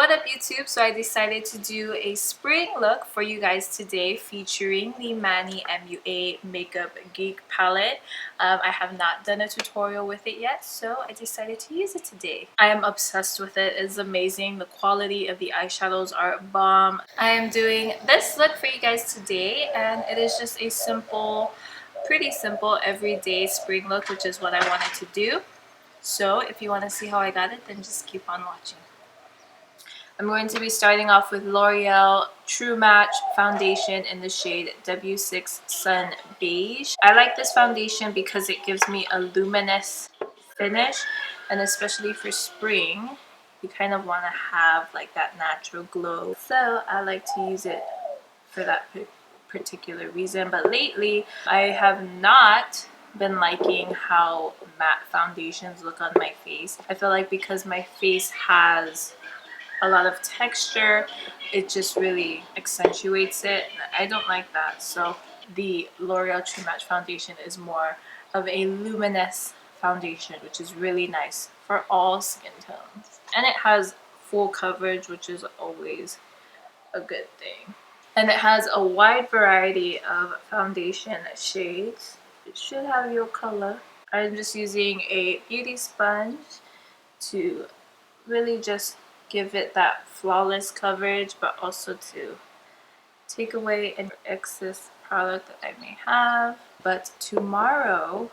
What up YouTube? So I decided to do a spring look for you guys today featuring the MannyMuaXMakeupGeek palette. I have not done a tutorial with it yet, so I decided to use it today. I am obsessed with it. It's amazing. The quality of the eyeshadows are bomb. I am doing this look for you guys today, and it is just a simple, pretty simple everyday spring look, which is what I wanted to do. So if you want to see how I got it, then just keep on watching. I'm going to be starting off with L'Oreal True Match Foundation in the shade W6 Sun Beige. I like this foundation because it gives me a luminous finish, and especially for spring, you kind of want to have like that natural glow. So I like to use it for that particular reason. But lately, I have not been liking how matte foundations look on my face. I feel like because my face has a lot of texture, it just really accentuates it. I don't like that. So the L'Oreal True Match foundation is more of a luminous foundation, which is really nice for all skin tones. And it has full coverage, which is always a good thing. And it has a wide variety of foundation shades. It should have your color. I'm just using a beauty sponge to really just give it that flawless coverage, but also to take away any excess product that I may have. But tomorrow,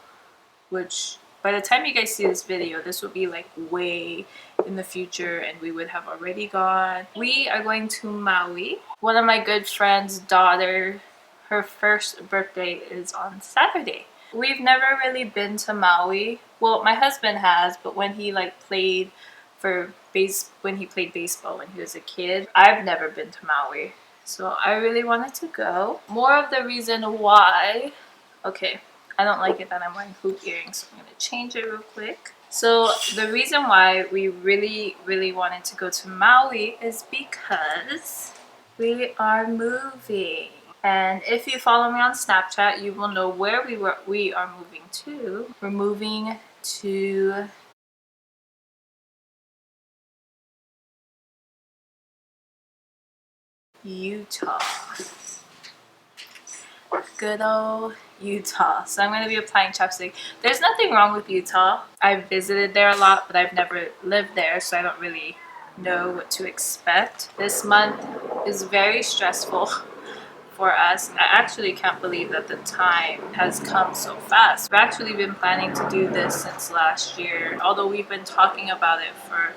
which by the time you guys see this video, this will be like way in the future and we would have already gone. We are going to Maui. One of my good friend's daughter, her first birthday is on Saturday. We've never really been to Maui. Well, my husband has, but when he like played when he played baseball when he was a kid, I've never been to Maui. So I really wanted to go. More of the reason why, okay, I don't like it that I'm wearing hoop earrings, so I'm going to change it real quick. So the reason why we really wanted to go to Maui is because we are moving. And if you follow me on Snapchat, you will know where we are moving to. We're moving to Utah. Good old Utah. So I'm going to be applying chapstick. There's nothing wrong with Utah. I've visited there a lot, but I've never lived there, so I don't really know what to expect. This month is very stressful for us. I actually can't believe that the time has come so fast. We've actually been planning to do this since last year, although we've been talking about it for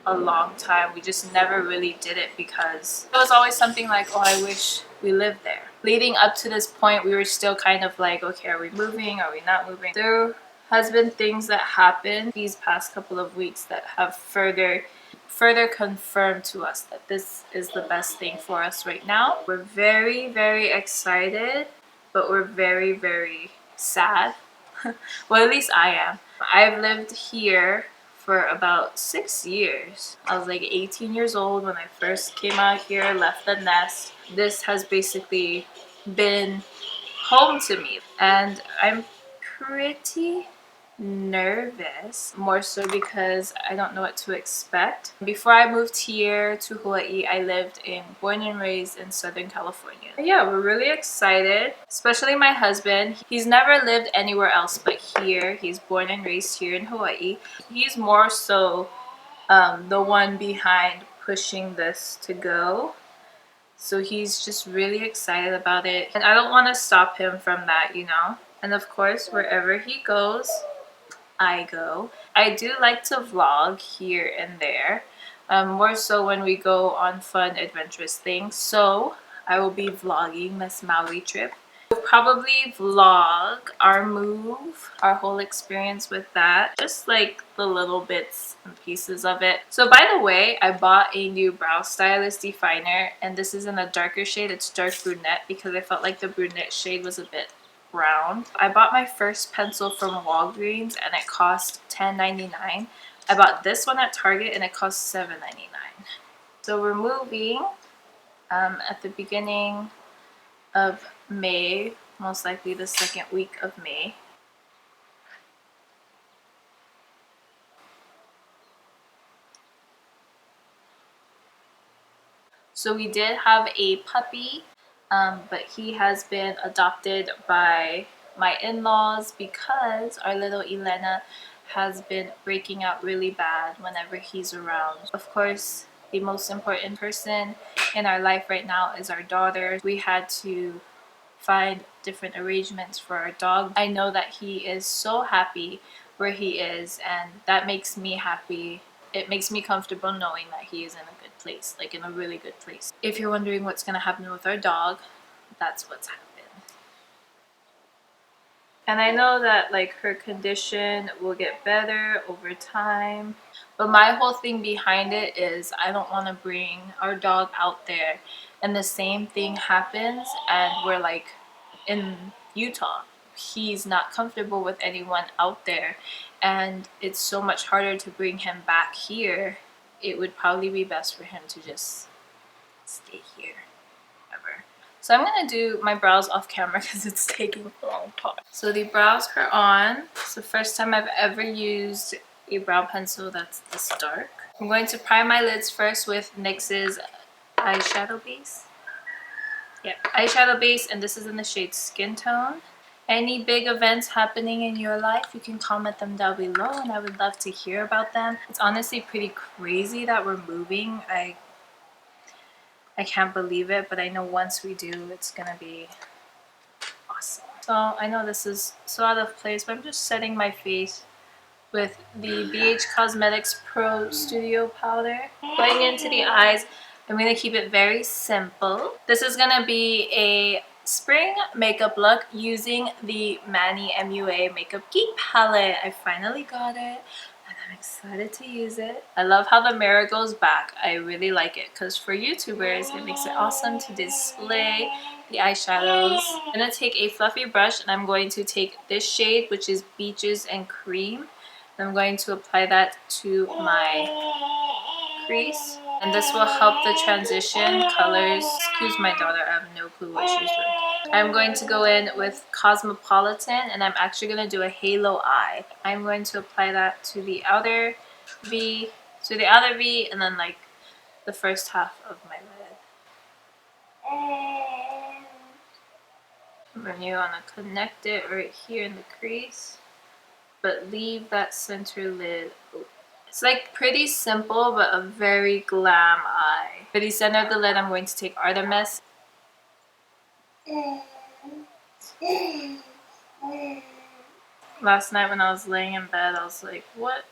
a long time. We just never really did it because it was always something like, oh, I wish we lived there. Leading up to this point, we were still kind of like, okay, are we moving? Are we not moving? There has been things that happened these past couple of weeks that have further confirmed to us that this is the best thing for us right now. We're very excited, but we're very sad. Well, at least I am. I've lived here for about 6 years. I was like 18 years old when I first came out here, left the nest. This has basically been home to me, and I'm pretty nervous, more so because I don't know what to expect. Before I moved here to Hawaii, I lived born and raised in Southern California. Yeah, we're really excited, especially my husband. He's never lived anywhere else but here. He's born and raised here in Hawaii. He's more so the one behind pushing this to go. So he's just really excited about it. And I don't want to stop him from that, you know? And of course, wherever he goes, I go. I do like to vlog here and there, more so when we go on fun, adventurous things. So I will be vlogging this Maui trip. We'll probably vlog our move, our whole experience with that, just like the little bits and pieces of it. So by the way, I bought a new brow stylist definer, and this is in a darker shade. It's dark brunette because I felt like the brunette shade was a bit brown. I bought my first pencil from Walgreens and it cost $10.99. I bought this one at Target and it cost $7.99. So we're moving at the beginning of May, most likely the second week of May. So we did have a puppy, but he has been adopted by my in-laws because our little Elena has been breaking out really bad whenever he's around. Of course, the most important person in our life right now is our daughter. We had to find different arrangements for our dog. I know that he is so happy where he is, and that makes me happy. It makes me comfortable knowing that he is in a good place, like in a really good place. If you're wondering what's gonna happen with our dog, that's what's happened. And I know that like her condition will get better over time. But my whole thing behind it is I don't want to bring our dog out there and the same thing happens and we're like in Utah. He's not comfortable with anyone out there and it's so much harder to bring him back here. It would probably be best for him to just stay here. So I'm gonna do my brows off camera because it's taking a long time. So the brows are on. It's the first time I've ever used a brow pencil that's this dark. I'm going to prime my lids first with NYX's eyeshadow base. Yep, eyeshadow base, and this is in the shade Skin Tone. Any big events happening in your life, you can comment them down below and I would love to hear about them. It's honestly pretty crazy that we're moving. I can't believe it, but I know once we do, it's gonna be awesome. So I know this is so out of place, but I'm just setting my face with the BH Cosmetics Pro Studio Powder. Going into the eyes, I'm gonna keep it very simple. This is gonna be a spring makeup look using the MannyMuaXMakeupGeek palette. I finally got it. I'm excited to use it. I love how the mirror goes back. I really like it because for YouTubers, it makes it awesome to display the eyeshadows. I'm going to take a fluffy brush and I'm going to take this shade, which is Beaches and Cream. And I'm going to apply that to my crease. And this will help the transition colors. Excuse my daughter, I have no clue what she's doing. I'm going to go in with Cosmopolitan and I'm actually going to do a halo eye. I'm going to apply that to the outer V, and then like the first half of my lid. And then you want to connect it right here in the crease, but leave that center lid open. It's like pretty simple, but a very glam eye. For the center of the lid, I'm going to take Artemis. Last night when I was laying in bed, I was like, what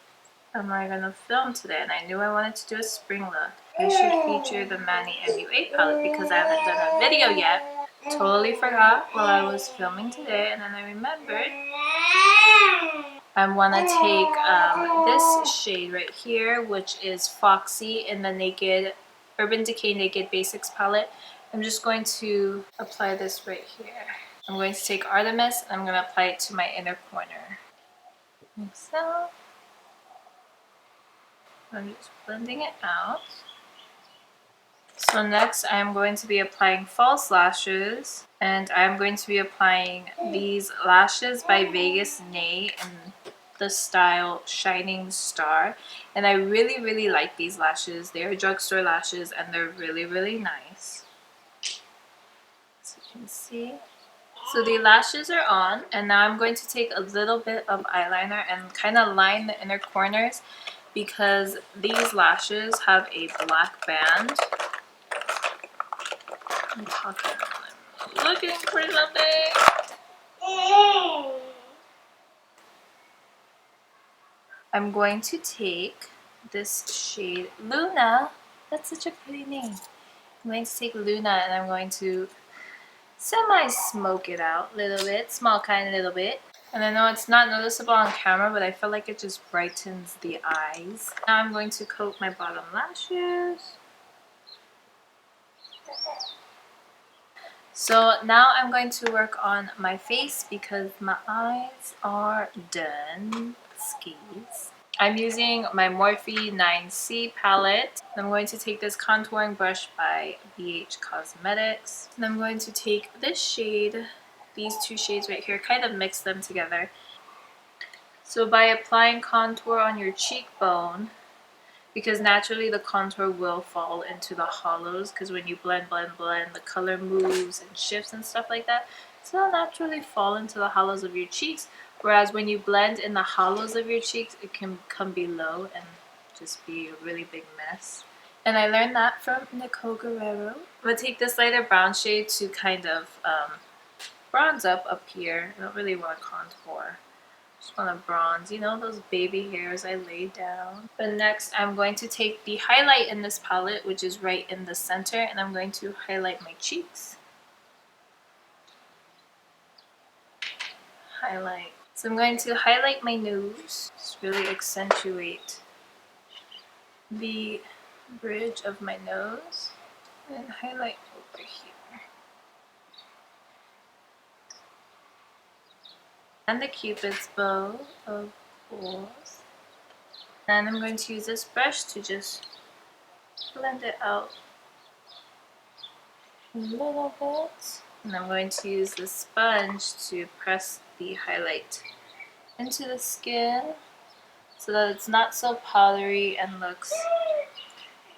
am I gonna film today? And I knew I wanted to do a spring look. I should feature the MannyMuaXMakeupGeek palette because I haven't done a video yet. Totally forgot while I was filming today, and then I remembered I want to take this shade right here, which is Foxy in the Urban Decay Naked Basics palette. I'm just going to apply this right here. I'm going to take Artemis and I'm going to apply it to my inner corner. Like so. I'm just blending it out. So next I'm going to be applying false lashes, and I'm going to be applying these lashes by Vegas Nay in the style Shining Star. And I really like these lashes. They're drugstore lashes and they're really nice. As you can see. So the lashes are on, and now I'm going to take a little bit of eyeliner and kind of line the inner corners because these lashes have a black band. I'm talking, I'm looking for something. I'm going to take this shade Luna. That's such a pretty name. I'm going to take Luna and I'm going to semi-smoke it out a little bit, small kind of little bit. And I know it's not noticeable on camera, but I feel like it just brightens the eyes. Now I'm going to coat my bottom lashes. So now I'm going to work on my face because my eyes are done. Skis. I'm using my Morphe 9C palette. I'm going to take this contouring brush by BH Cosmetics. And I'm going to take this shade, these two shades right here, kind of mix them together. So by applying contour on your cheekbone, because naturally the contour will fall into the hollows, because when you blend, the color moves and shifts and stuff like that. So it'll naturally fall into the hollows of your cheeks. Whereas when you blend in the hollows of your cheeks, it can come below and just be a really big mess. And I learned that from Nicole Guerrero. I'm going to take this lighter brown shade to kind of bronze up here. I don't really want to contour. Just want to bronze, you know, those baby hairs I laid down. But next I'm going to take the highlight in this palette, which is right in the center, and I'm going to highlight my cheeks. Highlight. So I'm going to highlight my nose, just really accentuate the bridge of my nose, and highlight over here. And the cupid's bow, of course. And I'm going to use this brush to just blend it out a little bit. And I'm going to use the sponge to press the highlight into the skin so that it's not so powdery and looks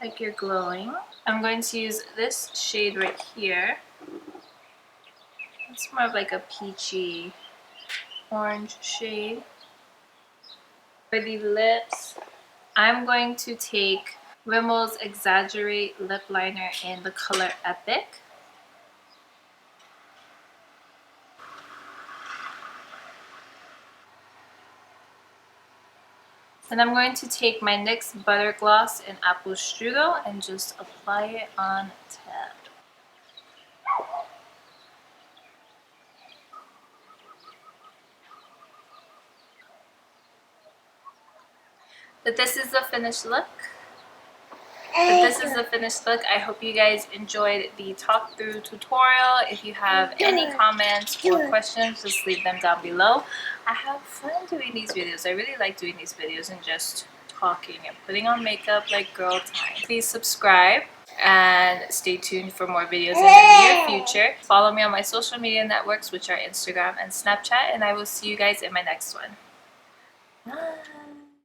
like you're glowing. I'm going to use this shade right here. It's more of like a peachy orange shade. For the lips, I'm going to take Rimmel's Exaggerate Lip Liner in the color Epic. And I'm going to take my NYX Butter Gloss in Apple Strudel and just apply it on top. But this is the finished look. I hope you guys enjoyed the talk through tutorial. If you have any comments or questions, just leave them down below. I have fun doing these videos. I really like doing these videos and just talking and putting on makeup like girl time. Please subscribe and stay tuned for more videos in the near future. Follow me on my social media networks, which are Instagram and Snapchat, and I will see you guys in my next one. Bye.